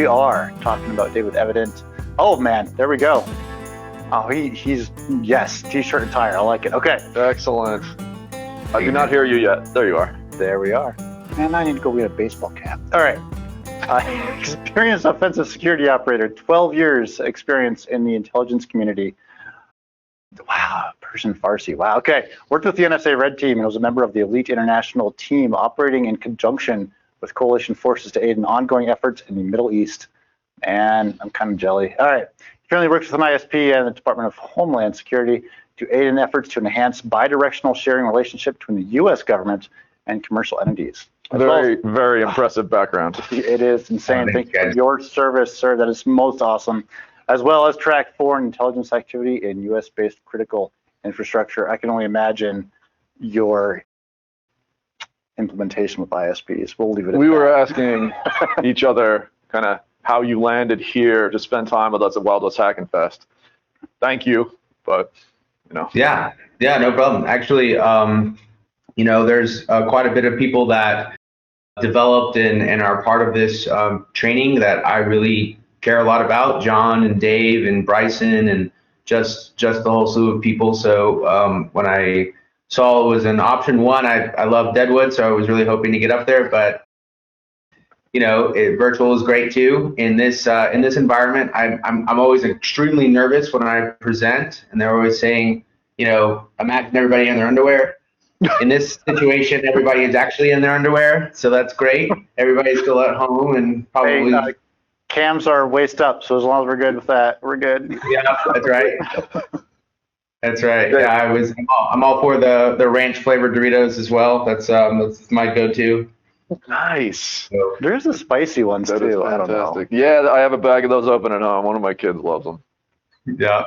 we are talking about David Evenden. Oh man, there we go. Oh, he's yes, t-shirt and tie. I like it. Okay. Excellent. I do not hear you yet. There you are. There we are. Man, I need to go get a baseball cap. All right. Experienced offensive security operator, 12 years experience in the intelligence community. Wow, Persian Farsi. Wow, okay. Worked with the NSA Red Team and was a member of the elite international team operating in conjunction with coalition forces to aid in ongoing efforts in the Middle East. And I'm kind of jelly. All right. He currently works with an ISP and the Department of Homeland Security to aid in efforts to enhance bidirectional sharing relationship between the U.S. government and commercial entities. Very impressive background. It is insane. Thank you for your service, sir. That is most awesome. As well as track foreign intelligence activity in U.S.-based critical infrastructure. I can only imagine your implementation with ISPs. We'll leave it at that. We were asking each other kind of how you landed here to spend time with us at Wild West Hackin Fest. Thank you, but you know. Yeah, no problem. Actually, you know, there's quite a bit of people that developed and are part of this training that I really care a lot about. John and Dave and Bryson and just the whole slew of people. So when I saw it was an option one, I love Deadwood, so I was really hoping to get up there. But you know, virtual is great too. In this environment, I'm always extremely nervous when I present, and they're always saying, you know, imagine everybody in their underwear. In this situation, everybody is actually in their underwear, so that's great. Everybody's still at home and probably. Hey, cams are waist up, so as long as we're good with that, we're good. Yeah, that's right. That's right. Yeah, I'm all for the ranch flavored Doritos as well. That's my go-to. Nice. So, There's the spicy ones that too. is I don't know. Yeah, I have a bag of those open at home. One of my kids loves them. yeah.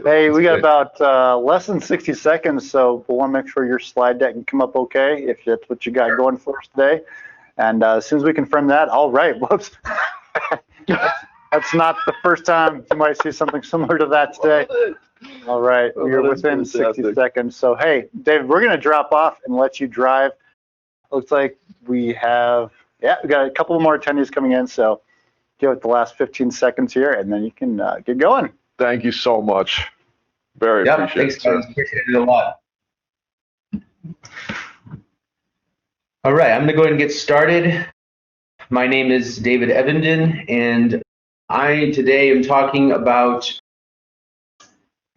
Hey, we got about less than 60 seconds, so we'll want to make sure your slide deck can come up okay if that's what you got going for us today. And as soon as we confirm that, all right. Whoops. That's not the first time you might see something similar to that today. All right, we are within 60 seconds. So, hey, David, we're going to drop off and let you drive. Looks like we got a couple more attendees coming in, so give it the last 15 seconds here, and then you can get going. Thank you so much. Very appreciate thanks, guys. Appreciate it a lot. All right, I'm going to go ahead and get started. My name is David Evenden, and I today am talking about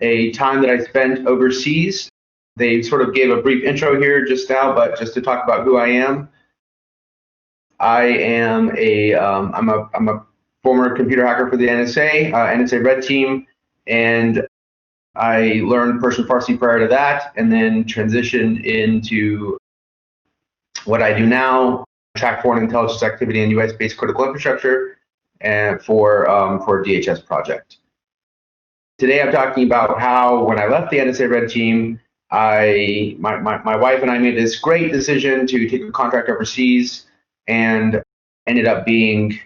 a time that I spent overseas. They sort of gave a brief intro here just now, but just to talk about who I am. I am I'm a former computer hacker for the NSA, NSA Red Team, and I learned Persian Farsi prior to that, and then transitioned into what I do now, track foreign intelligence activity in U.S.-based critical infrastructure, and for a DHS project. Today, I'm talking about how when I left the NSA Red Team, my wife and I made this great decision to take a contract overseas, and ended up being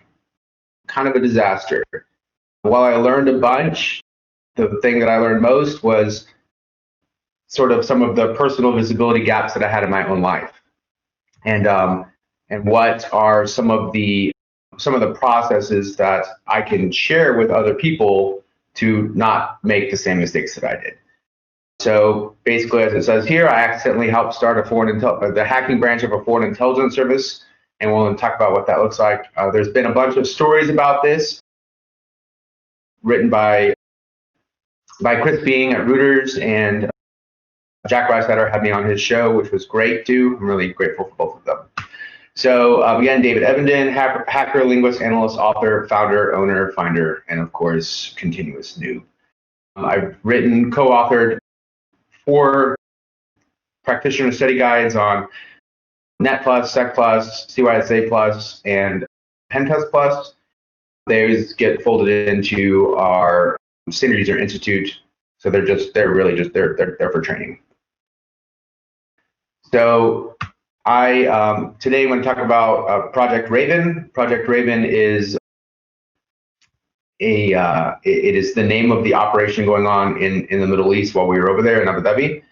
kind of a disaster. While I learned a bunch, the thing that I learned most was sort of some of the personal visibility gaps that I had in my own life, and what are some of the processes that I can share with other people to not make the same mistakes that I did. So basically, as it says here, I accidentally helped start the hacking branch of a foreign intelligence service, and we'll talk about what that looks like. There's been a bunch of stories about this written by Chris Being at Reuters, and Jack Reisetter had me on his show, which was great too. I'm really grateful for both of them. So again, David Evenden, hacker, linguist, analyst, author, founder, owner, finder, and of course, continuous noob. I've written, co-authored 4 practitioner study guides on Net Plus, Sec Plus, CYSA Plus, and Pentest Plus. Those get folded into our Standard User Institute, so they're there for training. So I today want to talk about Project Raven. Project Raven is it is the name of the operation going on in the Middle East while we were over there in Abu Dhabi.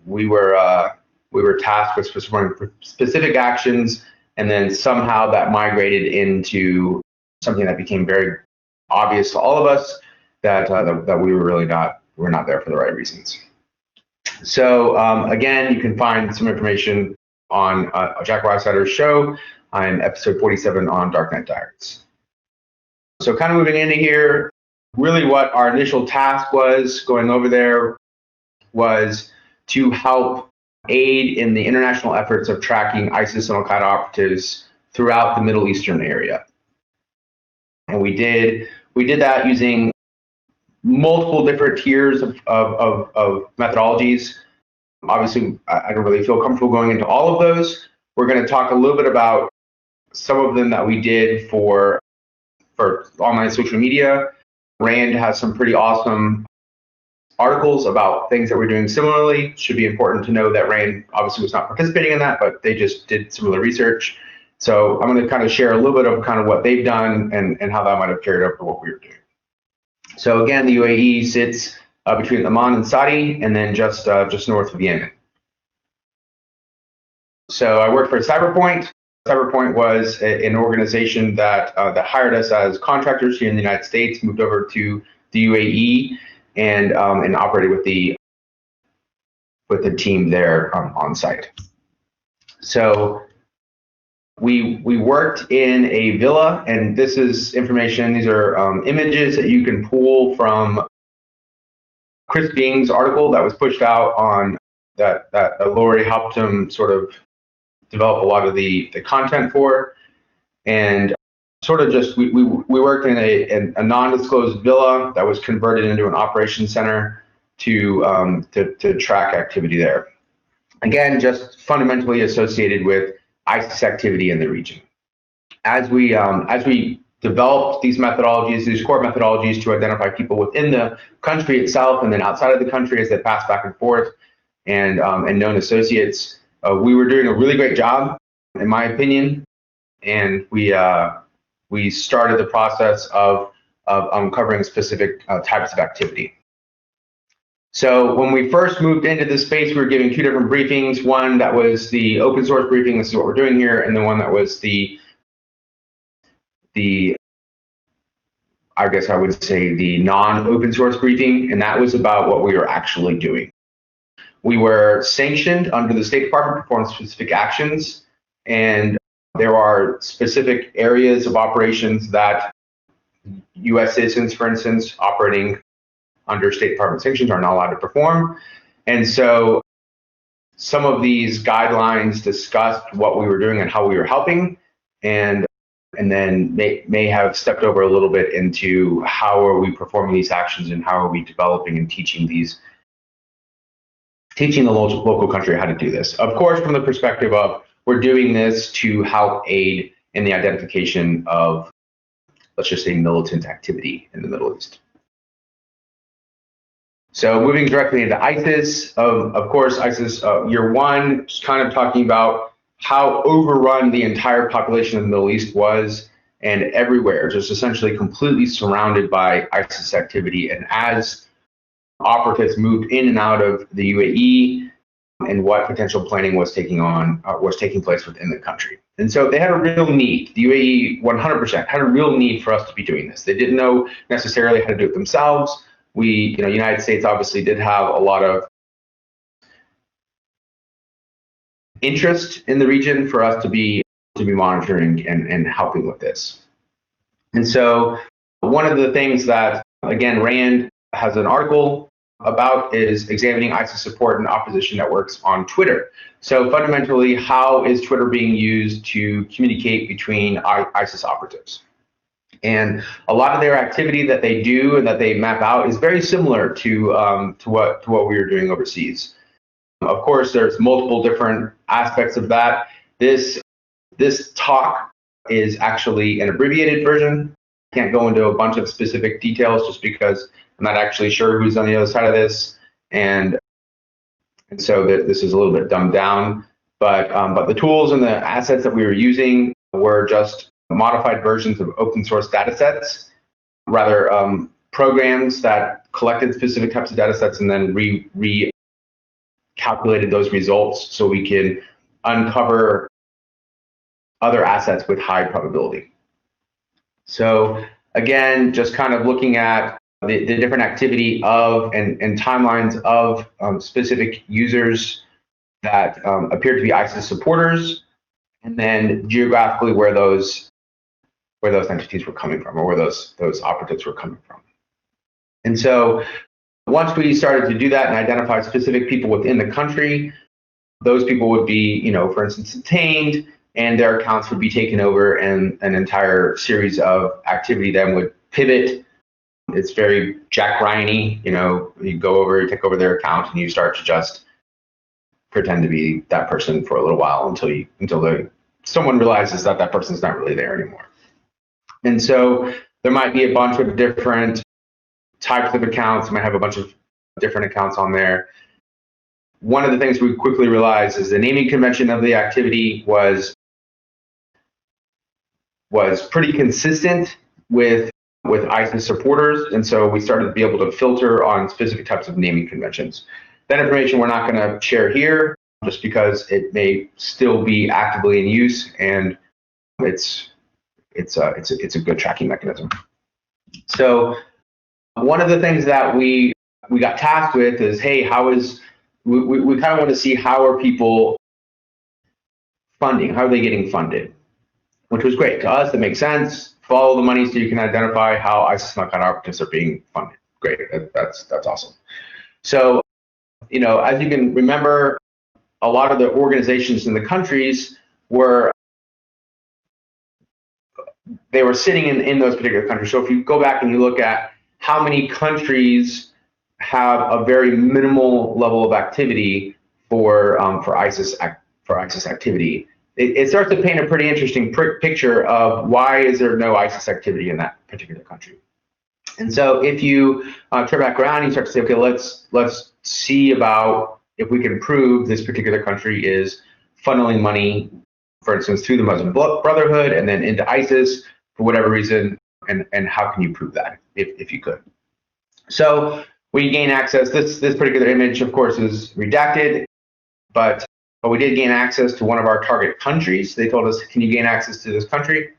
We were tasked with performing specific actions, and then somehow that migrated into something that became very obvious to all of us that we were really we're not there for the right reasons. So again, you can find some information on Jack Weishauser's show on episode 47 on Darknet Diaries. So kind of moving into here, really what our initial task was going over there was to help aid in the international efforts of tracking ISIS and Al-Qaeda operatives throughout the Middle Eastern area. And we did that using multiple different tiers of methodologies. Obviously, I don't really feel comfortable going into all of those. We're going to talk a little bit about some of them that we did for online social media. Rand has some pretty awesome articles about things that we're doing similarly. Should be important to know that Rand obviously was not participating in that, but they just did similar research. So I'm going to kind of share a little bit of kind of what they've done and how that might have carried over what we were doing. So again, the UAE sits between Oman and Saudi, and then just north of Yemen. So I worked for Cyberpoint. Cyberpoint was an organization that hired us as contractors here in the United States, moved over to the UAE, and operated with the team there on site. So we worked in a villa, and this is information. These are images that you can pull from Chris Bing's article that was pushed out on that RORI helped him sort of develop a lot of the content for, and sort of just we worked in a non-disclosed villa that was converted into an operations center to track activity there. Again, just fundamentally associated with ISIS activity in the region. As we developed these methodologies, these core methodologies to identify people within the country itself and then outside of the country as they pass back and forth, and known associates, we were doing a really great job, in my opinion, and we started the process of uncovering specific types of activity. So when we first moved into this space, we were giving two different briefings. One that was the open source briefing, this is what we're doing here, and then one that was the I guess I would say the non-open source briefing, and that was about what we were actually doing. We were sanctioned under the State Department to perform specific actions, and there are specific areas of operations that U.S. citizens, for instance, operating under State Department sanctions are not allowed to perform. And so some of these guidelines discussed what we were doing and how we were helping, and then may have stepped over a little bit into how are we performing these actions and how are we developing and teaching the local country how to do this. Of course, from the perspective of we're doing this to help aid in the identification of, let's just say, militant activity in the Middle East. So moving directly into ISIS, of course, ISIS year one, just kind of talking about how overrun the entire population of the Middle East was, and everywhere, just essentially completely surrounded by ISIS activity. And as operatives moved in and out of the UAE, and what potential planning was taking place within the country. And so they had a real need. The UAE 100% had a real need for us to be doing this. They didn't know necessarily how to do it themselves. United States obviously did have a lot of interest in the region for us to be monitoring and helping with this. And so one of the things that, again, Rand has an article about is examining ISIS support and opposition networks on Twitter. So fundamentally, how is Twitter being used to communicate between ISIS operatives? And a lot of their activity that they do and that they map out is very similar to what we were doing overseas. Of course, there's multiple different aspects of that. This talk is actually an abbreviated version. I can't go into a bunch of specific details just because I'm not actually sure who's on the other side of this, and so this is a little bit dumbed down. But the tools and the assets that we were using were just modified versions of open source data sets, rather programs that collected specific types of data sets and then recalculated those results so we can uncover other assets with high probability. So again, just kind of looking at the different activity of and timelines of specific users that appear to be ISIS supporters, and then geographically where those entities were coming from, or where those operatives were coming from. And so once we started to do that and identify specific people within the country, those people would be, for instance, detained, and their accounts would be taken over, and an entire series of activity then would pivot. It's very Jack Ryan-y, you go over, you take over their account, and you start to just pretend to be that person for a little while until someone realizes that person's not really there anymore. And so there might be a bunch of different types of accounts. You might have a bunch of different accounts on there. One of the things we quickly realized is the naming convention of the activity was pretty consistent with ISIS supporters, and so we started to be able to filter on specific types of naming conventions. That information we're not going to share here, just because it may still be actively in use, and it's a good tracking mechanism. So one of the things that we got tasked with is, hey, we kind of want to see how are people funding, how are they getting funded, which was great to us. That makes sense. Follow the money so you can identify how ISIS and Al-Qaeda operatives are being funded. Great, that's awesome. So, as you can remember, a lot of the organizations in the countries were sitting in those particular countries. So if you go back and you look at how many countries have a very minimal level of activity for ISIS activity, it starts to paint a pretty interesting picture of why is there no ISIS activity in that particular country. And so if you turn back around, you start to say, okay, let's see about if we can prove this particular country is funneling money, for instance, through the Muslim Brotherhood and then into ISIS for whatever reason, and how can you prove that if you could? So we gain access. This particular image, of course, is redacted, but we did gain access to one of our target countries. They told us, can you gain access to this country?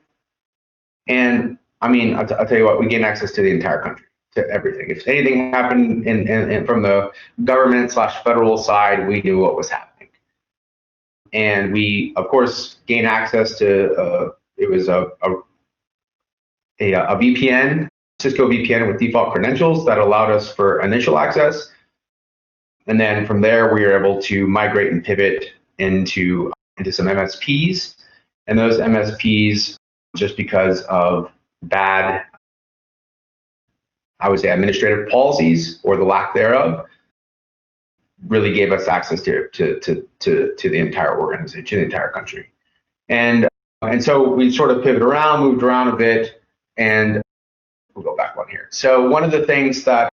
And I mean, I'll tell you what, we gained access to the entire country, to everything. If anything happened in from the government/federal side, we knew what was happening. And we, of course, gained access to, it was a VPN, Cisco VPN with default credentials that allowed us for initial access. And then from there, we were able to migrate and pivot into some MSPs. And those MSPs, just because of bad, I would say, administrative policies or the lack thereof, really gave us access to the entire organization, to the entire country. And so we sort of moved around a bit, and we'll go back one here. So one of the things that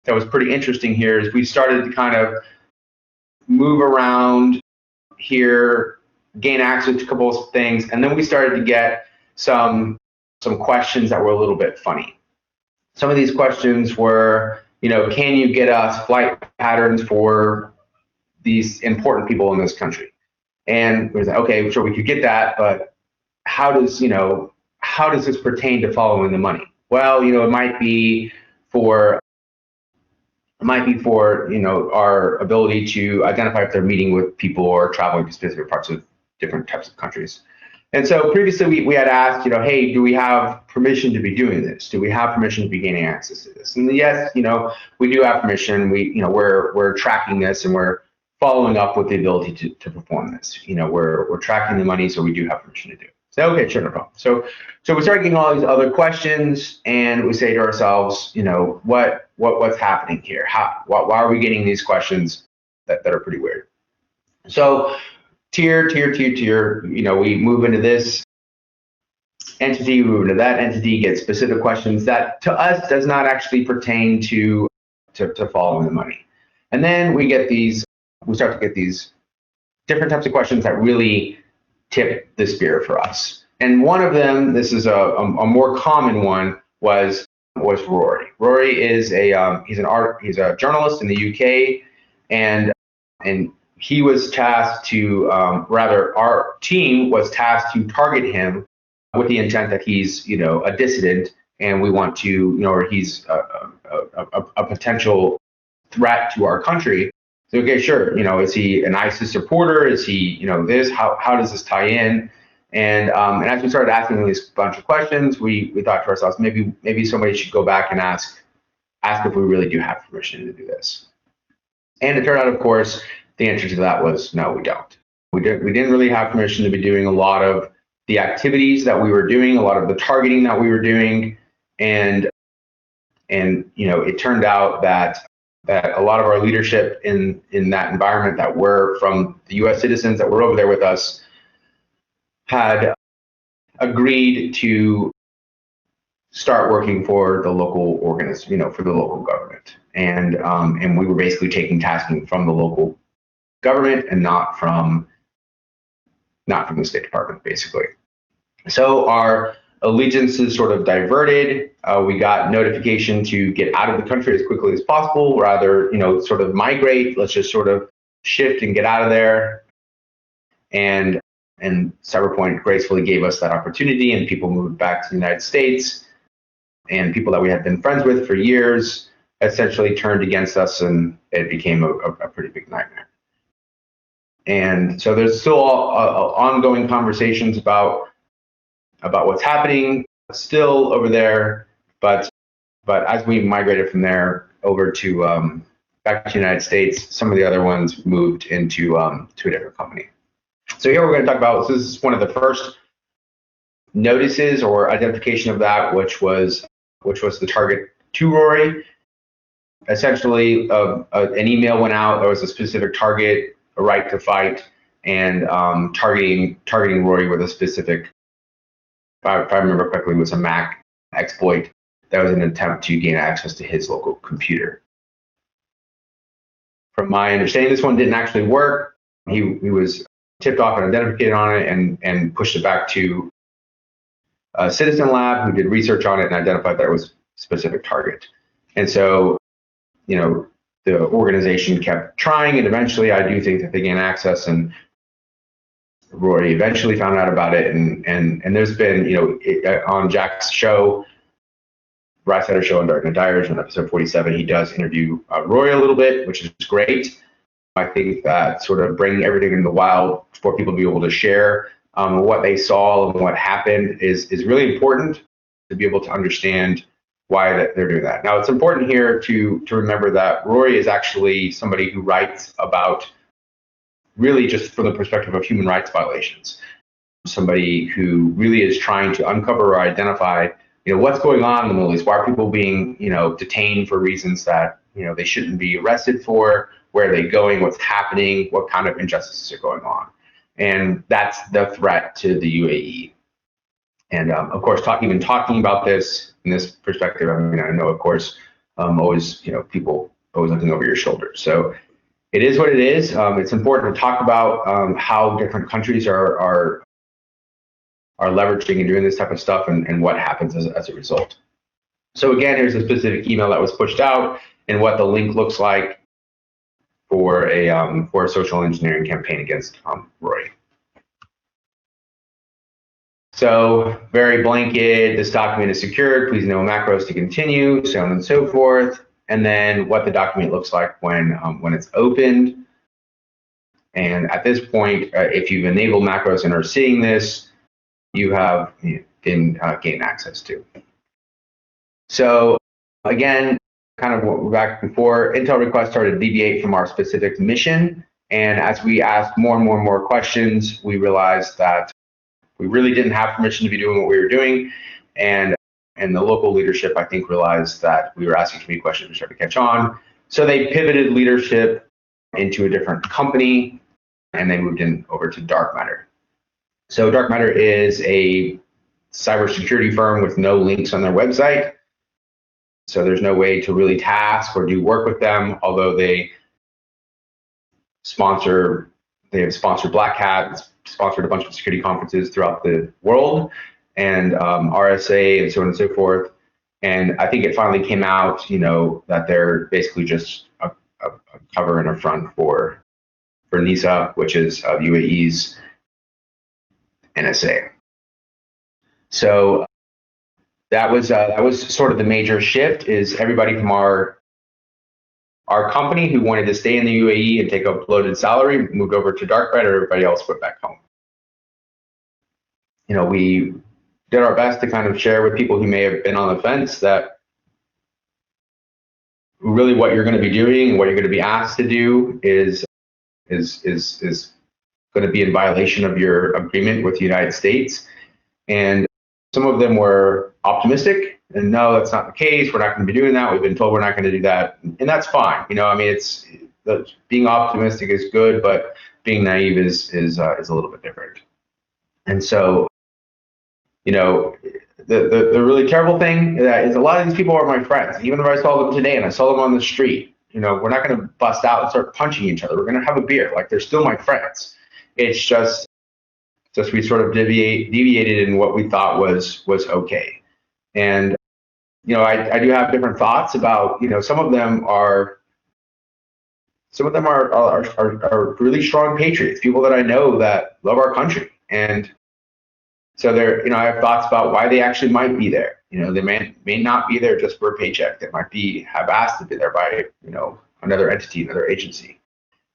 was pretty interesting here is we started to kind of move around here, gain access to a couple of things, and then we started to get some questions that were a little bit funny. Some of these questions were, can you get us flight patterns for these important people in this country? And we said, okay, sure, we could get that, but how does this pertain to following the money? Well, it might be for our ability to identify if they're meeting with people or traveling to specific parts of different types of countries. And so previously we had asked, hey, do we have permission to be doing this? Do we have permission to be gaining access to this? And yes, we do have permission. We're tracking this, and we're following up with the ability to perform this. We're tracking the money, so we do have permission to do it. So okay, sure, no problem. So we start getting all these other questions, and we say to ourselves, what's happening here? Why are we getting these questions that are pretty weird? So tier, we move into this entity, we move into that entity, get specific questions that to us does not actually pertain to following the money. And then we start to get these different types of questions that really tip the spear for us. And one of them, this is a more common one, was RORI. RORI is he's a journalist in the UK, and he was tasked to, our team was tasked to target him with the intent that he's, a dissident, and we want to, or he's a potential threat to our country. So, okay, sure, is he an ISIS supporter? Is he, this? How does this tie in? And as we started asking these bunch of questions, we thought to ourselves, maybe somebody should go back and ask if we really do have permission to do this. And it turned out, of course, the answer to that was no, we don't. We didn't really have permission to be doing a lot of the activities that we were doing, a lot of the targeting that we were doing, and it turned out that a lot of our leadership in that environment that were from the U.S. citizens that were over there with us had agreed to start working for the local organism, for the local government, and we were basically taking tasking from the local government and not from the State Department, basically. So our allegiances sort of diverted. We got notification to get out of the country as quickly as possible, rather, sort of migrate. Let's just sort of shift and get out of there. And Cyberpoint gracefully gave us that opportunity, and people moved back to the United States. And people that we had been friends with for years essentially turned against us, and it became a pretty big nightmare. And so there's still ongoing conversations about what's happening still over there, but as we migrated from there over to back to the United States, some of the other ones moved into to a different company. So here we're going to talk about, this is one of the first notices or identification of that, which was the target to RORI. Essentially, an email went out. There was a specific target, a right to fight, and targeting RORI with a specific, if I remember correctly, it was a Mac exploit that was an attempt to gain access to his local computer. From my understanding, this one didn't actually work. He was tipped off and identified on it and pushed it back to a citizen lab who did research on it and identified that it was a specific target. And so, the organization kept trying, and eventually I do think that they gained access, and RORI eventually found out about it. And there's been, on Jack's show, Rise Setter Show on Dark Knight Diaries, on episode 47, he does interview RORI a little bit, which is great. I think that sort of bringing everything in the wild for people to be able to share what they saw and what happened is really important to be able to understand why they're doing that. Now, it's important here to remember that RORI is actually somebody who writes about really just from the perspective of human rights violations. Somebody who really is trying to uncover or identify, what's going on in the Middle East. Why are people being, detained for reasons that, they shouldn't be arrested for? Where are they going? What's happening? What kind of injustices are going on? And that's the threat to the UAE. And of course, talking about this in this perspective, I know, of course, always, people always looking over your shoulder. So it is what it is. It's important to talk about how different countries are leveraging and doing this type of stuff, and what happens as a result. So again, here's a specific email that was pushed out and what the link looks like for a social engineering campaign against RORI. So very blanket, this document is secured, please enable macros to continue, so on and so forth. And then what the document looks like when it's opened. And at this point, if you've enabled macros and are seeing this, you have been gained access to. So again, kind of what we're back before, Intel requests started to deviate from our specific mission. And as we asked more and more questions, we realized that we really didn't have permission to be doing what we were doing. And the local leadership, I think, realized that we were asking too many questions and started to catch on. So they pivoted leadership into a different company, and they moved in over to Dark Matter. So Dark Matter is a cybersecurity firm with no links on their website. So there's no way to really task or do work with them, although they have sponsored Black Hat, sponsored a bunch of security conferences throughout the world, and RSA and so on and so forth. And I think it finally came out, that they're basically just a cover and a front for NISA, which is UAE's NSA. So that was sort of the major shift, is everybody from our company who wanted to stay in the UAE and take a bloated salary moved over to dark red, or everybody else went back home. We did our best to kind of share with people who may have been on the fence that really what you're going to be doing and what you're going to be asked to do is going to be in violation of your agreement with the United States. And some of them were optimistic, and no, that's not the case. We're not going to be doing that. We've been told we're not going to do that, and that's fine. It's being optimistic is good, but being naive is a little bit different. And so, the really terrible thing is a lot of these people are my friends. Even if I saw them today and I saw them on the street, we're not going to bust out and start punching each other. We're going to have a beer. Like, they're still my friends. It's just we sort of deviated in what we thought was okay. And I do have different thoughts about, some of them are really strong patriots, people that I know that love our country. And so I have thoughts about why they actually might be there. They may not be there just for a paycheck. They might have asked to be there by, another entity, another agency.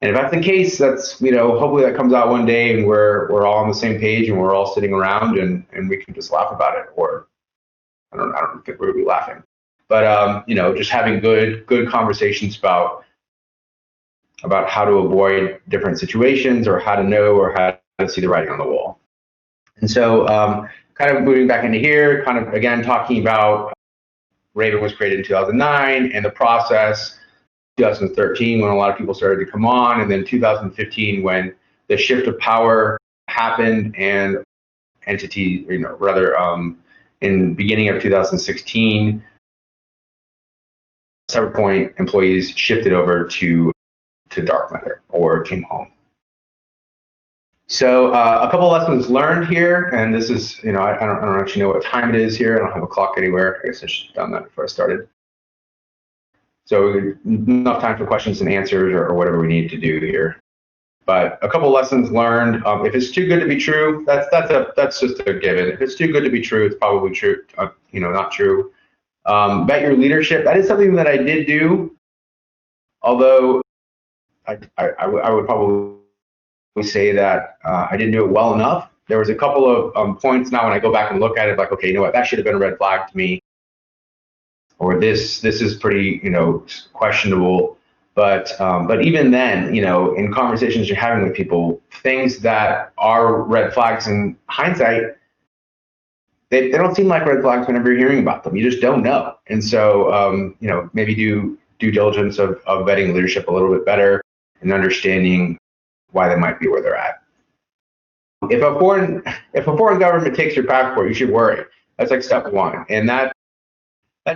And if that's the case, that's, hopefully that comes out one day and we're all on the same page and we're all sitting around and we can just laugh about it. Or I don't think we'll be laughing, but just having good conversations about how to avoid different situations, or how to know, or how to see the writing on the wall. And so kind of moving back into here, kind of again talking about Raven was created in 2009 and the process, 2013 when a lot of people started to come on, and then 2015 when the shift of power happened and entity, in beginning of 2016, CyberPoint employees shifted over to dark matter, or came home. So a couple lessons learned here, and this is, I don't actually know what time it is here. I don't have a clock anywhere. I guess I should have done that before I started. So enough time for questions and answers, or whatever we need to do here. But a couple lessons learned. If it's too good to be true, that's just a given. If it's too good to be true, it's probably true. Not true. Bet your leadership. That is something that I did do, although I would probably say that I didn't do it well enough. There was a couple of points now when I go back and look at it, like, okay, that should have been a red flag to me, or this is pretty, questionable. But even then, in conversations you're having with people, things that are red flags in hindsight, they don't seem like red flags whenever you're hearing about them. You just don't know. And so, maybe do due diligence of vetting leadership a little bit better and understanding why they might be where they're at. If a foreign government takes your passport, you should worry. That's like step one. And that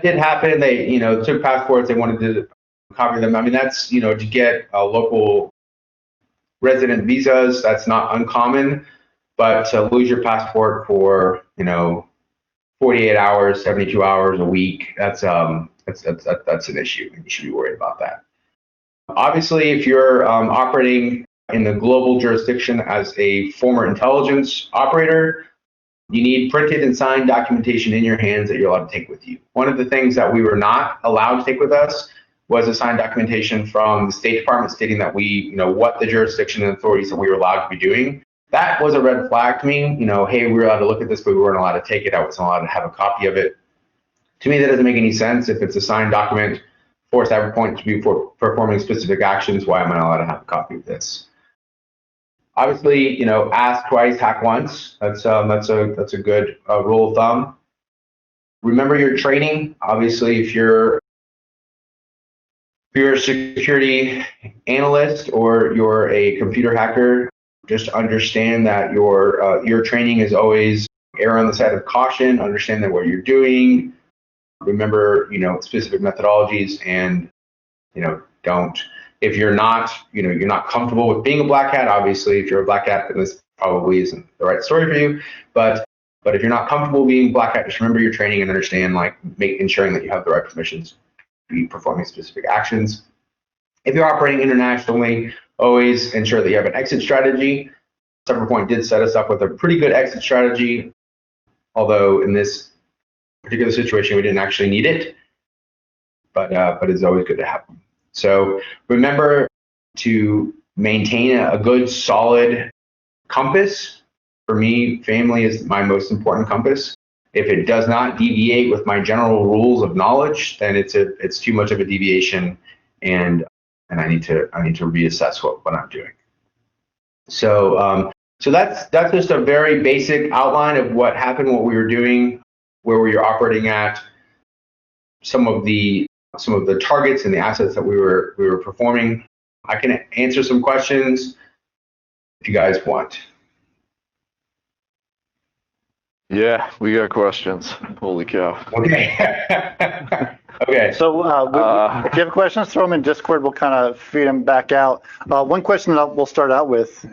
did happen. They, took passports. They wanted to copy them. I mean, that's, to get local resident visas, that's not uncommon. But to lose your passport for, 48 hours, 72 hours a week, that's an issue, and you should be worried about that. Obviously, if you're operating in the global jurisdiction as a former intelligence operator, you need printed and signed documentation in your hands that you're allowed to take with you. One of the things that we were not allowed to take with us was a signed documentation from the State Department stating that we, what the jurisdiction and authorities that we were allowed to be doing. That was a red flag to me. Hey, we were allowed to look at this, but we weren't allowed to take it. I wasn't allowed to have a copy of it. To me, that doesn't make any sense. If it's a signed document for CyberPoint to be performing specific actions, why am I not allowed to have a copy of this? Obviously, ask twice, hack once. That's a good rule of thumb. Remember your training. Obviously, if you're a security analyst or you're a computer hacker, just understand that your training is always err on the side of caution. Understand that what you're doing. Remember, specific methodologies, and don't. If you're not, you're not comfortable with being a black hat. Obviously, if you're a black hat, then this probably isn't the right story for you. But if you're not comfortable being black hat, just remember your training and understand, ensuring that you have the right permissions to be performing specific actions. If you're operating internationally, always ensure that you have an exit strategy. CyberPoint did set us up with a pretty good exit strategy. although in this particular situation, we didn't actually need it, but it's always good to have them. So remember to maintain a good, solid compass. For me, family is my most important compass. If it does not deviate with my general rules of knowledge, then it's too much of a deviation, and I need to reassess what I'm doing. So so that's just a very basic outline of what happened, what we were doing, where we were operating at, some of the targets and the assets that we were performing. I can answer some questions if you guys want. Yeah, we got questions. Holy cow. Okay. Okay. So if you have questions, throw them in Discord. We'll kind of feed them back out. One question that we'll start out with,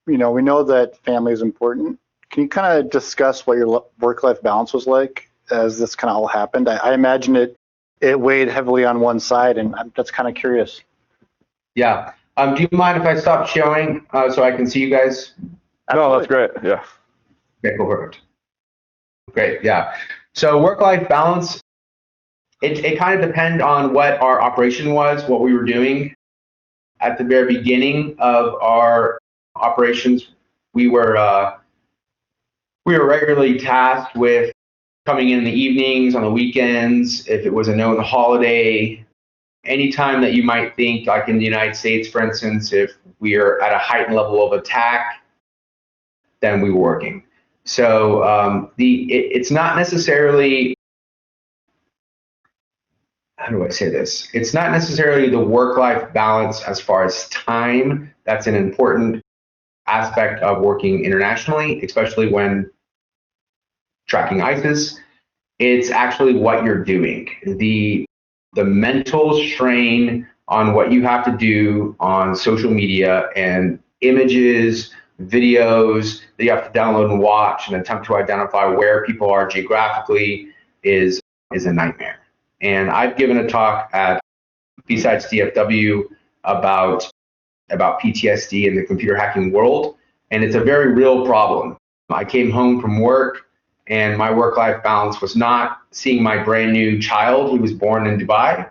we know that family is important. Can you kind of discuss what your work-life balance was like as this kind of all happened? I imagine it weighed heavily on one side, and that's kind of curious. Yeah. Do you mind if I stop showing so I can see you guys? No, that's great. Yeah. Okay, cool, perfect. Great, yeah. So work-life balance, it kind of depends on what our operation was, what we were doing. At the very beginning of our operations, we were regularly tasked with coming in the evenings, on the weekends, if it was a known holiday, anytime that you might think, like in the United States, for instance, if we are at a heightened level of attack, then we were working. So it's not necessarily, how do I say this? It's not necessarily the work-life balance as far as time. That's an important aspect of working internationally, especially when tracking ISIS. It's actually what you're doing. The mental strain on what you have to do on social media and images, videos that you have to download and watch and attempt to identify where people are geographically is a nightmare. And I've given a talk at Besides DFW about PTSD in the computer hacking world, and it's a very real problem. I came home from work, and my work-life balance was not seeing my brand new child who was born in Dubai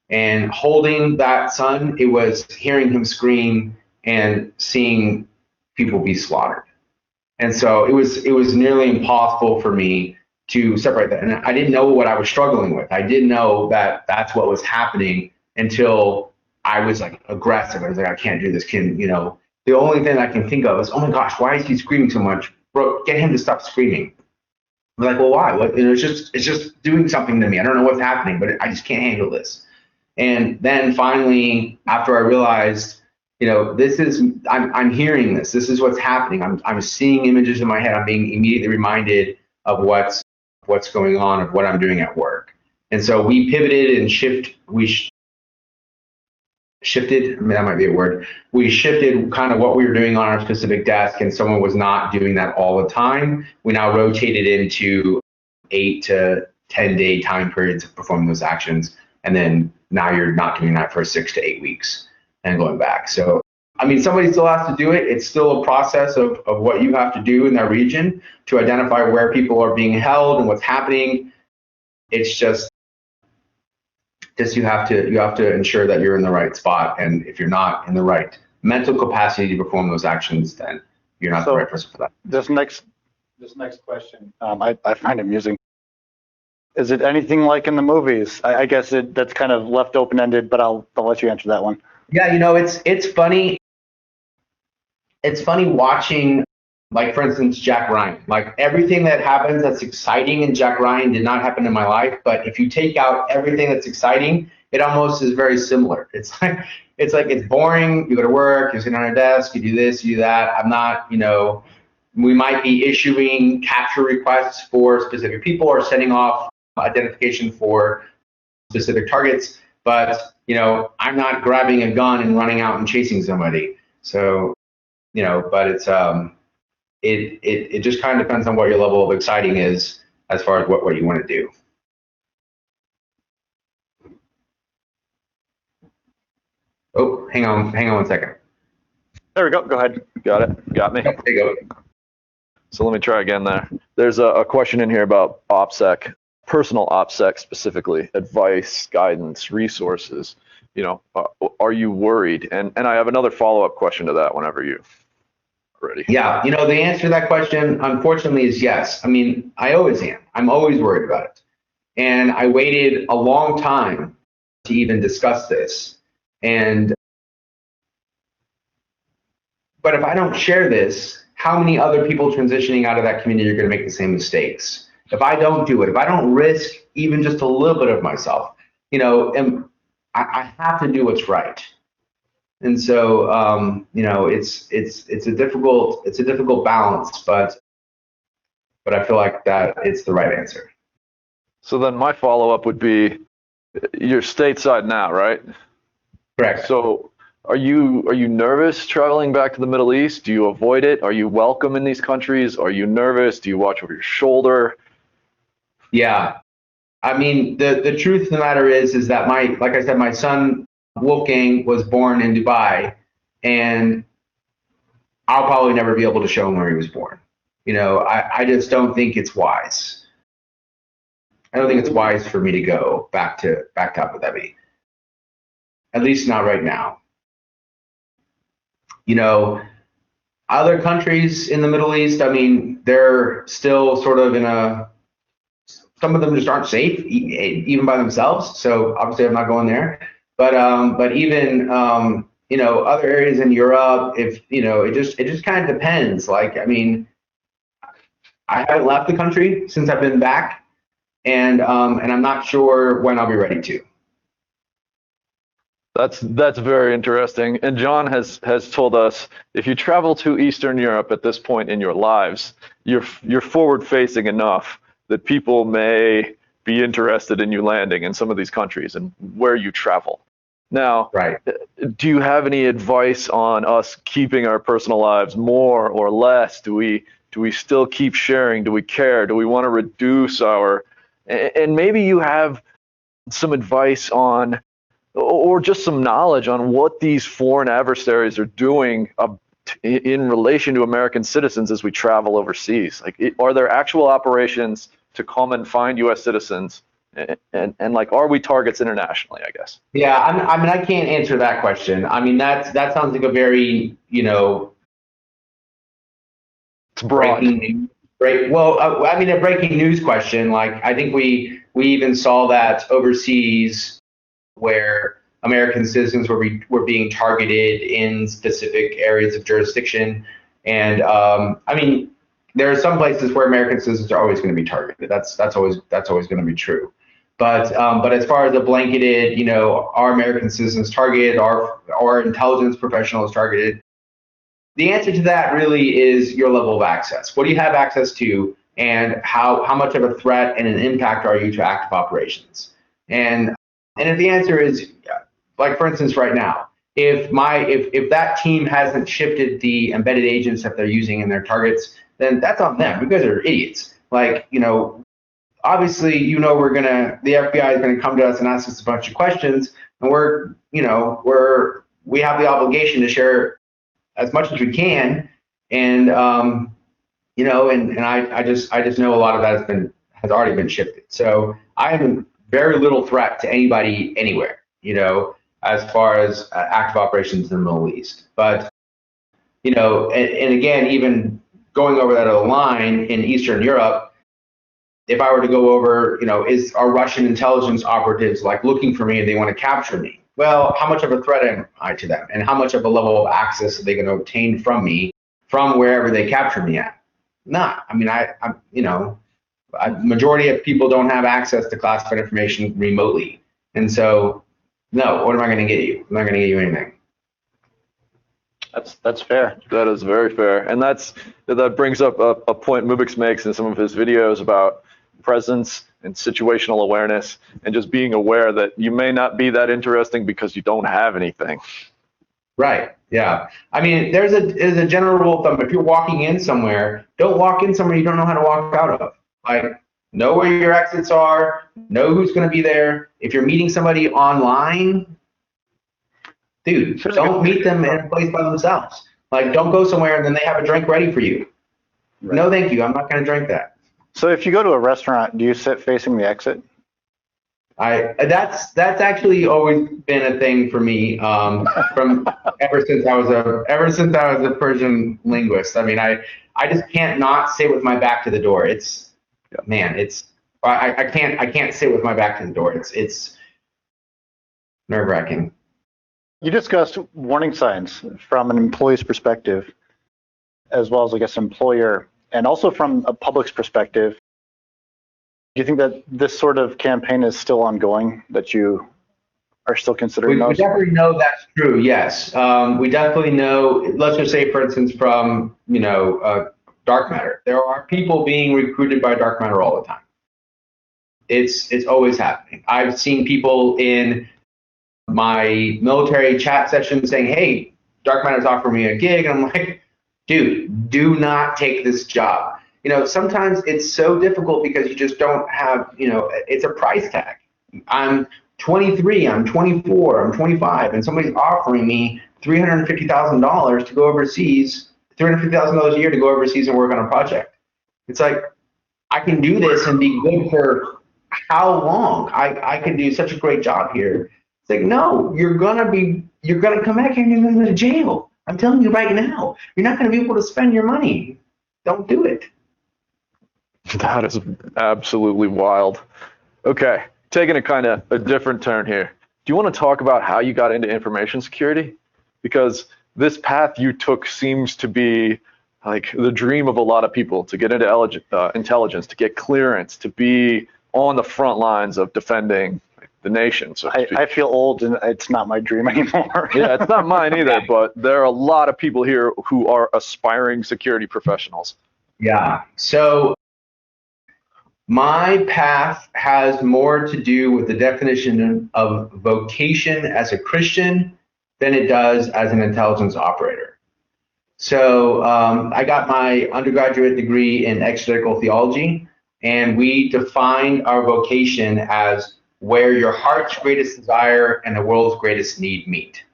and holding that son. It was hearing him scream and seeing people be slaughtered. And so it was nearly impossible for me to separate that. And I didn't know what I was struggling with. I didn't know that that's what was happening until I was like aggressive. I was like, I can't do this. The only thing I can think of is, oh my gosh, why is he screaming so much? Bro, get him to stop screaming. I'm like, well, why? It's just doing something to me. I don't know what's happening, but I just can't handle this. And then finally, after I realized, I'm hearing this. This is what's happening. I'm seeing images in my head. I'm being immediately reminded of what's going on, of what I'm doing at work. And so we pivoted and shifted. I mean, that might be a word. We shifted kind of what we were doing on our specific desk, and someone was not doing that all the time. We now rotated into 8 to 10 day time periods of performing those actions. And then now you're not doing that for 6 to 8 weeks and going back. So, I mean, somebody still has to do it. It's still a process of what you have to do in that region to identify where people are being held and what's happening. It's just you have to ensure that you're in the right spot. And if you're not in the right mental capacity to perform those actions, then you're not the right person for that. This next question, I find amusing. Is it anything like in the movies? I guess that's kind of left open-ended, but I'll let you answer that one. Yeah, it's funny. It's funny watching, like, for instance, Jack Ryan. Like, everything that happens that's exciting in Jack Ryan did not happen in my life. But if you take out everything that's exciting, it almost is very similar. It's it's boring. You go to work, you're sitting on your desk, you do this, you do that. I'm not, we might be issuing capture requests for specific people or sending off identification for specific targets, but I'm not grabbing a gun and running out and chasing somebody. So, but it's it just kind of depends on what your level of exciting is as far as what you want to do. Oh, hang on 1 second. There we go. Go ahead. Got it. Got me. There you go. So let me try again there. There's a question in here about OPSEC, personal OPSEC specifically, advice, guidance, resources. Are you worried? And I have another follow-up question to that whenever you're ready. Yeah, the answer to that question, unfortunately, is yes. I mean, I always am. I'm always worried about it. And I waited a long time to even discuss this. But if I don't share this, how many other people transitioning out of that community are going to make the same mistakes? If I don't do it, if I don't risk even just a little bit of myself, and I have to do what's right. And so, it's a difficult balance, but I feel like that it's the right answer. So then my follow-up would be, you're stateside now, right? Correct. So are you nervous traveling back to the Middle East? Do you avoid it? Are you welcome in these countries? Are you nervous? Do you watch over your shoulder? Yeah. I mean, the truth of the matter is that like I said, my son Wolfgang was born in Dubai, and I'll probably never be able to show him where he was born. I just don't think it's wise. I don't think it's wise for me to go back to Abu Dhabi. At least not right now. Other countries in the Middle East, I mean, they're still sort of some of them just aren't safe, even by themselves. So obviously I'm not going there. But even, other areas in Europe, it just kind of depends. Like, I mean, I haven't left the country since I've been back, and I'm not sure when I'll be ready to. That's very interesting. And John has told us, if you travel to Eastern Europe at this point in your lives, you're forward facing enough that people may be interested in you landing in some of these countries and where you travel. Now, right. Do you have any advice on us keeping our personal lives more or less? Do we still keep sharing? Do we care? Do we want to reduce and maybe you have some advice on, or just some knowledge on what these foreign adversaries are doing in relation to American citizens as we travel overseas. Like, are there actual operations to come and find U.S. citizens, and like, are we targets internationally, I guess? Yeah, I mean, I can't answer that question. I mean, that sounds like a very, it's broad. A breaking news question. Like, I think we even saw that overseas, where American citizens were being targeted in specific areas of jurisdiction. And I mean, there are some places where American citizens are always going to be targeted. That's always going to be true. But as far as a blanketed, are American citizens targeted? Are intelligence professionals targeted? The answer to that really is your level of access. What do you have access to, and how much of a threat and an impact are you to active operations? And if the answer is, like, for instance, right now, if that team hasn't shifted the embedded agents that they're using in their targets, then that's on them. You guys are idiots. Like, obviously, the FBI is gonna come to us and ask us a bunch of questions, and we have the obligation to share as much as we can, and I just know a lot of that has already been shifted. So I am very little threat to anybody anywhere, as far as active operations in the Middle East. But, and again, even going over that other line in Eastern Europe, if I were to go over, are Russian intelligence operatives like looking for me and they want to capture me? Well, how much of a threat am I to them? And how much of a level of access are they going to obtain from me from wherever they capture me at? Not. I mean, majority of people don't have access to classified information remotely. And so, no, what am I going to get you? I'm not going to get you anything. That's fair. That is very fair. And that brings up a point Mubix makes in some of his videos about presence and situational awareness, and just being aware that you may not be that interesting because you don't have anything. Right. Yeah. I mean, there's a general rule of thumb. If you're walking in somewhere, don't walk in somewhere you don't know how to walk out of. Like, know where your exits are, know who's going to be there. If you're meeting somebody online, dude, don't meet them in a place by themselves. Like, don't go somewhere and then they have a drink ready for you. Right. No, thank you. I'm not going to drink that. So if you go to a restaurant, do you sit facing the exit? That's actually always been a thing for me from ever since I was a Persian linguist. I mean, I just can't not sit with my back to the door. It's man, it's I can't sit with my back to the door. It's nerve-wracking. You discussed warning signs from an employee's perspective, as well as, I guess, employer, and also from a public's perspective. Do you think that this sort of campaign is still ongoing, that you are still considering We those? definitely know that's true. Yes, we definitely know. Let's just say, for instance, from dark matter. There are people being recruited by dark matter all the time. It's always happening. I've seen people in my military chat session saying, "Hey, dark matter's offering me a gig," and I'm like, "Dude, do not take this job." Sometimes it's so difficult because you just don't have, it's a price tag. I'm 23, I'm 24, I'm 25, and somebody's offering me $350,000 to go overseas, $350,000 a year to go overseas and work on a project. It's like, I can do this and be good for how long? I can do such a great job here. It's like, no, you're gonna come back here and you're gonna go to jail. I'm telling you right now, you're not gonna be able to spend your money. Don't do it. That is absolutely wild. Okay, taking a kind of a different turn here. Do you want to talk about how you got into information security? Because this path you took seems to be like the dream of a lot of people, to get into intelligence, to get clearance, to be on the front lines of defending the nation. So I feel old, and it's not my dream anymore. yeah, it's not mine either, but there are a lot of people here who are aspiring security professionals. Yeah. So my path has more to do with the definition of vocation as a Christian than it does as an intelligence operator. So I got my undergraduate degree in exegetical theology, and we defined our vocation as where your heart's greatest desire and the world's greatest need meet.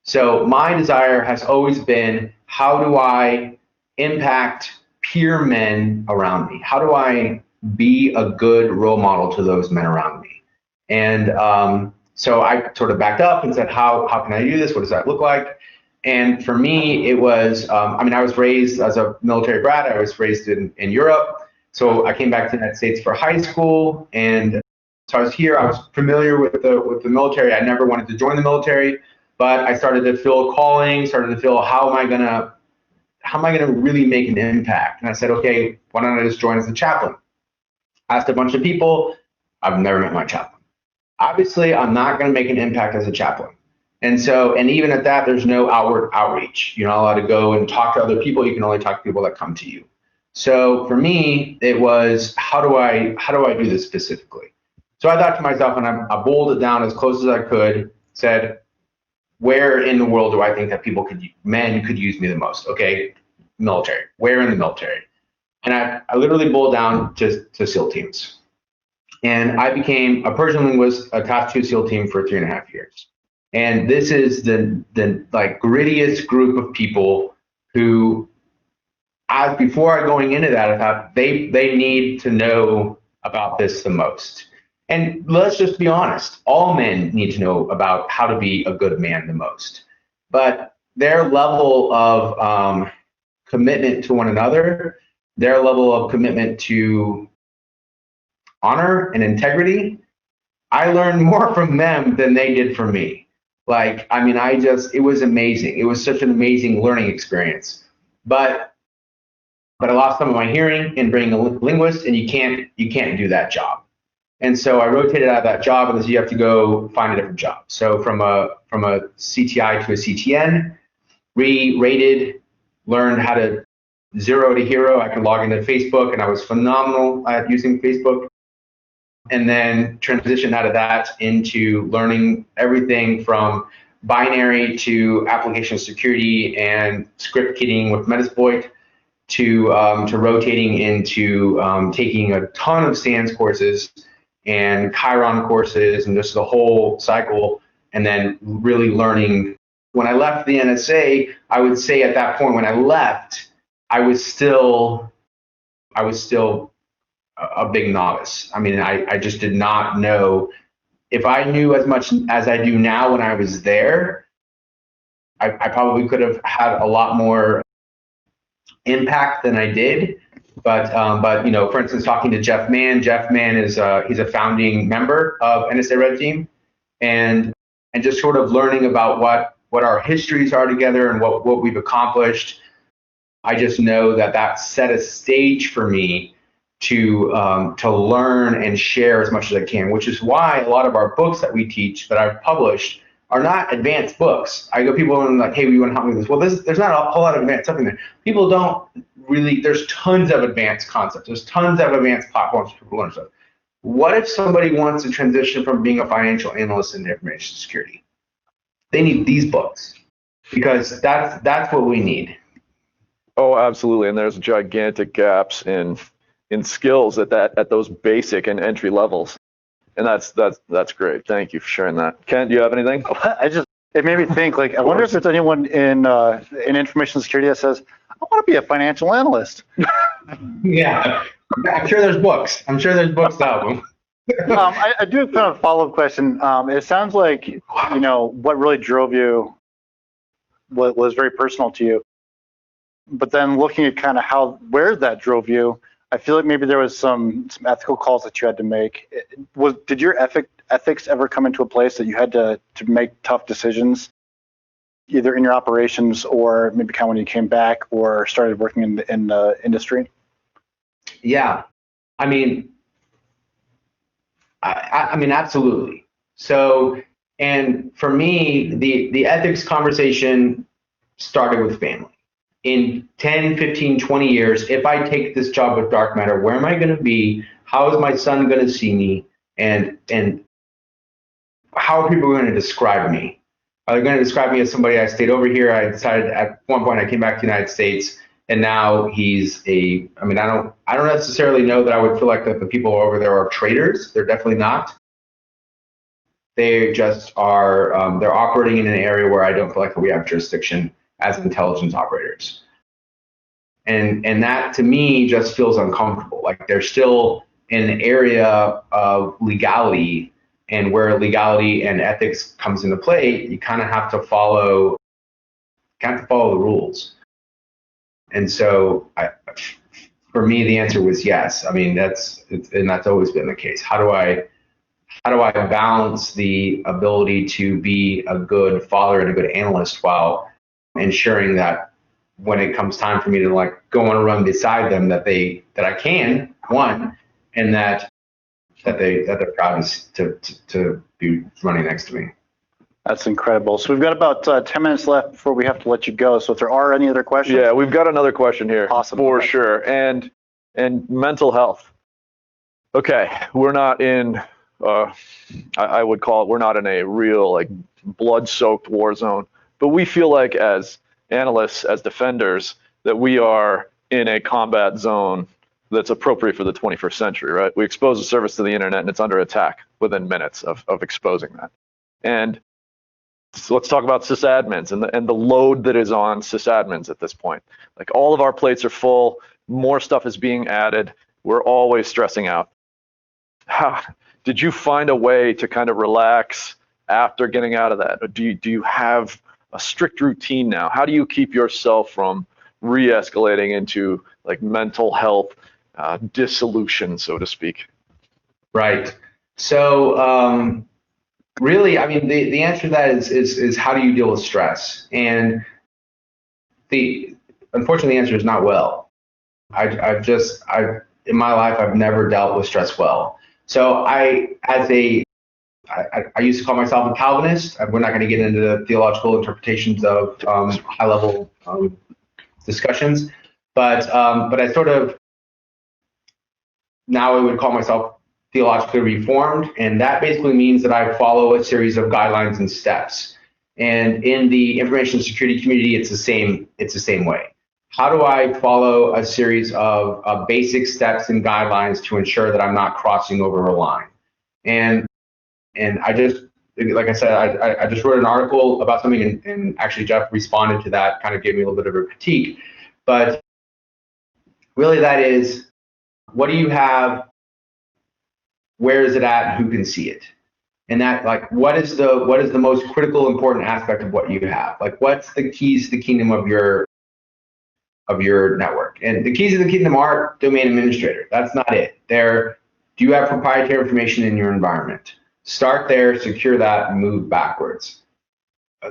So my desire has always been, how do I impact peer men around me? How do I be a good role model to those men around me? And so I sort of backed up and said, how can I do this? What does that look like? And for me, it was, I was raised as a military brat. I was raised in Europe. So I came back to the United States for high school. And so I was here. I was familiar with the military. I never wanted to join the military, but I started to feel a calling, started to feel, how am I gonna really make an impact? And I said, okay, why don't I just join as a chaplain? Asked a bunch of people. I've never met my chaplain. Obviously, I'm not going to make an impact as a chaplain. And even at that, there's no outward outreach. You're not allowed to go and talk to other people. You can only talk to people that come to you. So for me, it was, how do I do this specifically? So I thought to myself, and I boiled it down as close as I could, said, where in the world do I think that men could use me the most? Okay, military. Where in the military? And I literally boiled down to SEAL teams. And I became a Persian linguist attached to a SEAL team for 3.5 years. And this is the grittiest group of people who, before going into that, I thought they need to know about this the most. And let's just be honest, all men need to know about how to be a good man the most. But their level of commitment to one another, their level of commitment to honor and integrity, I learned more from them than they did from me. It was amazing. It was such an amazing learning experience. But I lost some of my hearing in being a linguist, and you can't do that job. And so I rotated out of that job, and so you have to go find a different job. So from a CTI to a CTN, re-rated, learned how to zero to hero. I could log into Facebook, and I was phenomenal at using Facebook. And then transitioned out of that into learning everything from binary to application security and script kidding with Metasploit to rotating into taking a ton of SANS courses and Chiron courses and just the whole cycle, and then really learning. When I left the NSA, I would say at that point when I left, I was still I was still a big novice. I mean, I just did not know. If I knew as much as I do now when I was there, I probably could have had a lot more impact than I did. But for instance, talking to Jeff Mann is he's a founding member of NSA Red Team, and just sort of learning about what our histories are together and what we've accomplished. I just know that set a stage for me to learn and share as much as I can, which is why a lot of our books that we teach that I've published are not advanced books. I go people and like, hey, we want to help me with this. Well, there's not a whole lot of advanced stuff in there. People don't really, there's tons of advanced concepts. There's tons of advanced platforms for people to learn stuff. What if somebody wants to transition from being a financial analyst into information security? They need these books because that's what we need. Oh, absolutely. And there's gigantic gaps in skills at those basic and entry levels. And that's great. Thank you for sharing that. Kent, do you have anything? It made me think, like, I wonder if there's anyone in information security that says, I want to be a financial analyst. Yeah, I'm sure there's books. I'm sure there's books out of them. I do have kind of a follow-up question. It sounds like, what really drove you was very personal to you. But then looking at kind of where that drove you, I feel like maybe there was some ethical calls that you had to make. Did your ethics ever come into a place that you had to make tough decisions, either in your operations or maybe kind of when you came back or started working in the industry? Yeah, I mean, absolutely. So, and for me, the ethics conversation started with family. In 10, 15, 20 years, if I take this job with dark matter, where am I going to be? How is my son going to see me? And how are people going to describe me? Are they going to describe me as somebody I stayed over here? I decided at one point I came back to the United States, and now I don't necessarily know that I would feel like that the people over there are traitors. They're definitely not. They just are, they're operating in an area where I don't feel like we have jurisdiction as intelligence operators. And that to me just feels uncomfortable. Like they're still in an area of legality, and where legality and ethics comes into play, you kind of have to follow the rules. And so for me, the answer was yes. I mean, that's always been the case. How do I balance the ability to be a good father and a good analyst while ensuring that when it comes time for me to like go on a run beside them, that I can, one, and that they're proud to be running next to me. That's incredible. So we've got about 10 minutes left before we have to let you go. So if there are any other questions. Yeah, we've got another question here. Awesome. For sure. And mental health. Okay, we're not in, I would call it, we're not in a real like blood-soaked war zone. But we feel like as analysts, as defenders, that we are in a combat zone that's appropriate for the 21st century, right? We expose a service to the internet and it's under attack within minutes of exposing that. And so let's talk about sysadmins and the load that is on sysadmins at this point. Like all of our plates are full, more stuff is being added, we're always stressing out. Did you find a way to kind of relax after getting out of that? Or do you have a strict routine now? How do you keep yourself from re-escalating into like mental health dissolution, so to speak? Right. So really, I mean, the answer to that is how do you deal with stress? And unfortunately, the answer is not well. In my life, I've never dealt with stress well. So I used to call myself a Calvinist. We're not going to get into the theological interpretations of high-level discussions, but I sort of now I would call myself theologically reformed, and that basically means that I follow a series of guidelines and steps. And in the information security community, it's the same way. How do I follow a series of basic steps and guidelines to ensure that I'm not crossing over a line? And I just, like I said, I just wrote an article about something, and actually Jeff responded to that, kind of gave me a little bit of a critique. But really that is, what do you have? Where is it at? Who can see it? And that, like, what is the most critical, important aspect of what you have? Like, what's the keys to the kingdom of your network? And the keys to the kingdom are domain administrator. That's not it. Do you have proprietary information in your environment? Start there, secure that, and move backwards.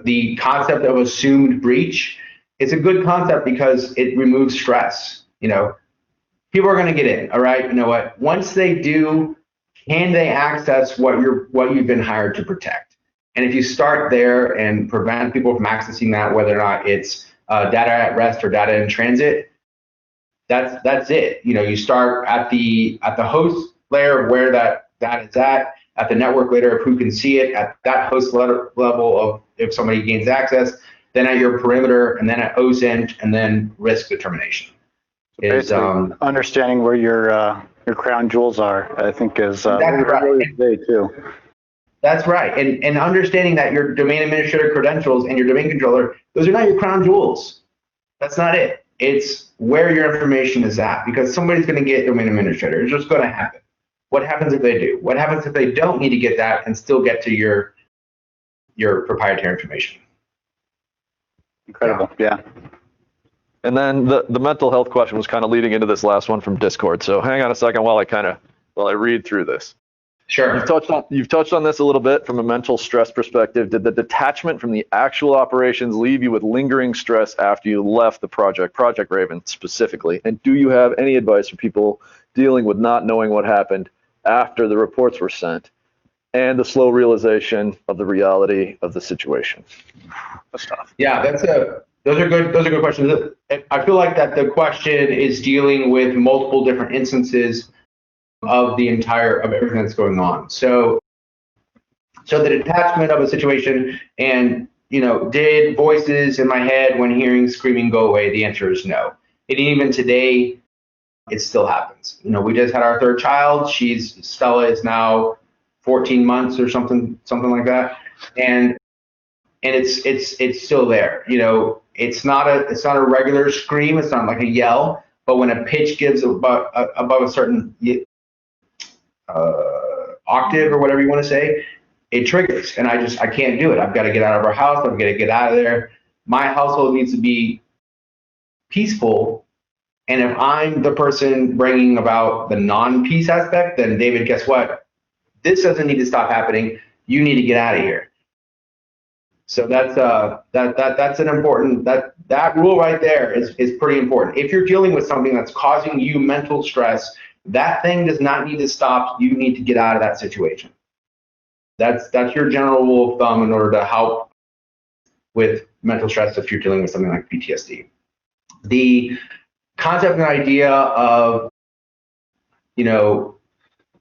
The concept of assumed breach is a good concept because it removes stress. People are going to get in. All right. You know what? Once they do, can they access what you've been hired to protect? And if you start there and prevent people from accessing that, whether or not it's data at rest or data in transit, that's it. You start at the host layer of where that is at the network layer of who can see it, at that host level of if somebody gains access, then at your perimeter, and then at OSINT, and then risk determination. Basically, understanding where your crown jewels are, I think, is really today too. That's right, and understanding that your domain administrator credentials and your domain controller, those are not your crown jewels. That's not it. It's where your information is at, because somebody's going to get domain administrator. It's just going to happen. What happens if they do? What happens if they don't need to get that and still get to your proprietary information? Incredible, yeah. And then the mental health question was kind of leading into this last one from Discord. So hang on a second while I read through this. Sure. You've touched on this a little bit from a mental stress perspective. Did the detachment from the actual operations leave you with lingering stress after you left the Project Raven specifically? And do you have any advice for people dealing with not knowing what happened after the reports were sent and the slow realization of the reality of the situation? That's tough. Yeah, those are good questions. I feel like that the question is dealing with multiple different instances of everything that's going on. So the detachment of a situation, and did voices in my head when hearing screaming go away? The answer is no. And even today, it still happens. We just had our third child. Stella is now 14 months or something like that, and it's still there. It's not a regular scream. It's not like a yell. But when a pitch gives above a certain octave or whatever you want to say, it triggers, and I can't do it. I've got to get out of our house. I've got to get out of there. My household needs to be peaceful. And if I'm the person bringing about the non-peace aspect, then David, guess what? This doesn't need to stop happening. You need to get out of here. So that's an important, that rule right there is pretty important. If you're dealing with something that's causing you mental stress, that thing does not need to stop. You need to get out of that situation. That's your general rule of thumb in order to help with mental stress if you're dealing with something like PTSD. The concept and idea of,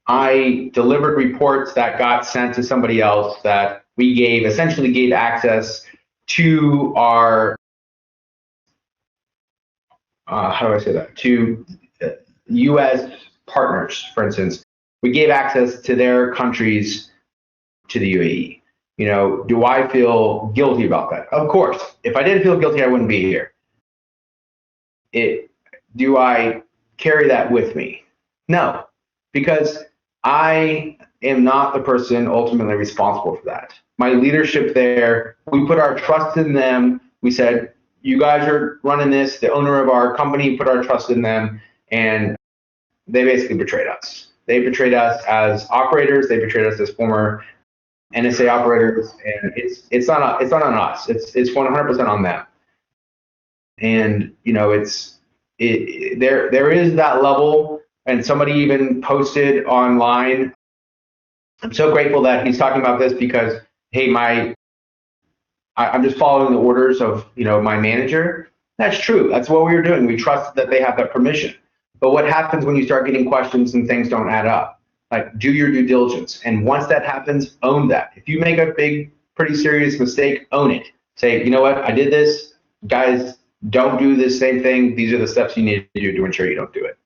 I delivered reports that got sent to somebody else that we essentially gave access to our, how do I say that? To U.S. partners, for instance. We gave access to their countries to the UAE. Do I feel guilty about that? Of course. If I didn't feel guilty, I wouldn't be here. Do I carry that with me? No, because I am not the person ultimately responsible for that. My leadership there, we put our trust in them. We said, you guys are running this. The owner of our company put our trust in them, and they basically betrayed us. They betrayed us as operators. They betrayed us as former NSA operators, and it's not on us. It's 100% on them. And there is that level, and somebody even posted online. I'm so grateful that he's talking about this because, hey, I'm just following the orders of my manager. That's true. That's what we were doing. We trusted that they have that permission. But what happens when you start getting questions and things don't add up? Like, do your due diligence. And once that happens, own that. If you make a big, pretty serious mistake, own it. Say, you know what? I did this. Guys, don't do this same thing. These are the steps you need to do to ensure you don't do it.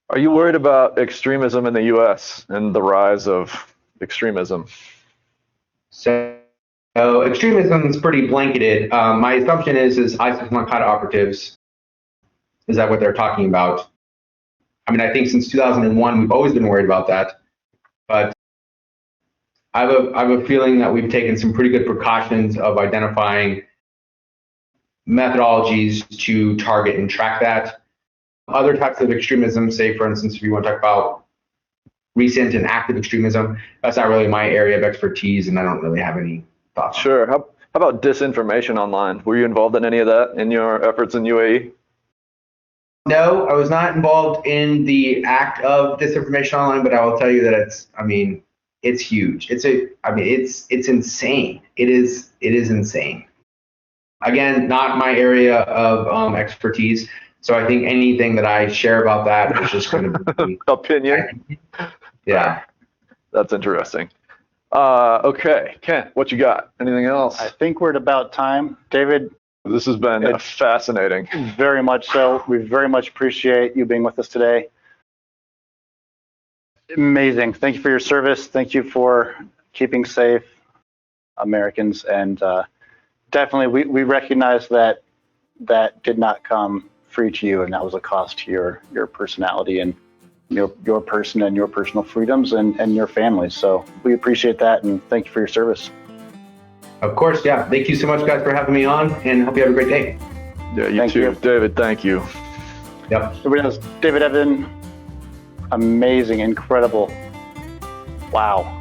Are you worried about extremism in the U.S. and the rise of extremism? So extremism is pretty blanketed. My assumption is ISIS and Al-Qaeda operatives Is that what they're talking about? I mean, I think since 2001, we've always been worried about that, but I have a feeling that we've taken some pretty good precautions of identifying methodologies to target and track that. Other types of extremism, say for instance, if you want to talk about recent and active extremism, that's not really my area of expertise, and I don't really have any thoughts. Sure. How about disinformation online? Were you involved in any of that in your efforts in UAE? No, I was not involved in the act of disinformation online, but I will tell you that it's huge. It's insane. It is insane. Again, not my area of expertise. So I think anything that I share about that is just going to be opinion. Yeah. That's interesting. Okay, Ken, what you got? Anything else? I think we're at about time. David, This has been fascinating. very much so. We very much appreciate you being with us today. Amazing. Thank you for your service. Thank you for keeping safe Americans. And definitely, we recognize that did not come free to you, and that was a cost to your personality and your person and your personal freedoms and your family. So we appreciate that, and thank you for your service. Of course, yeah. Thank you so much, guys, for having me on, and hope you have a great day. Yeah, you Thank too. you. David, thank you. Yep. Everybody knows David Evenden, amazing, incredible. Wow.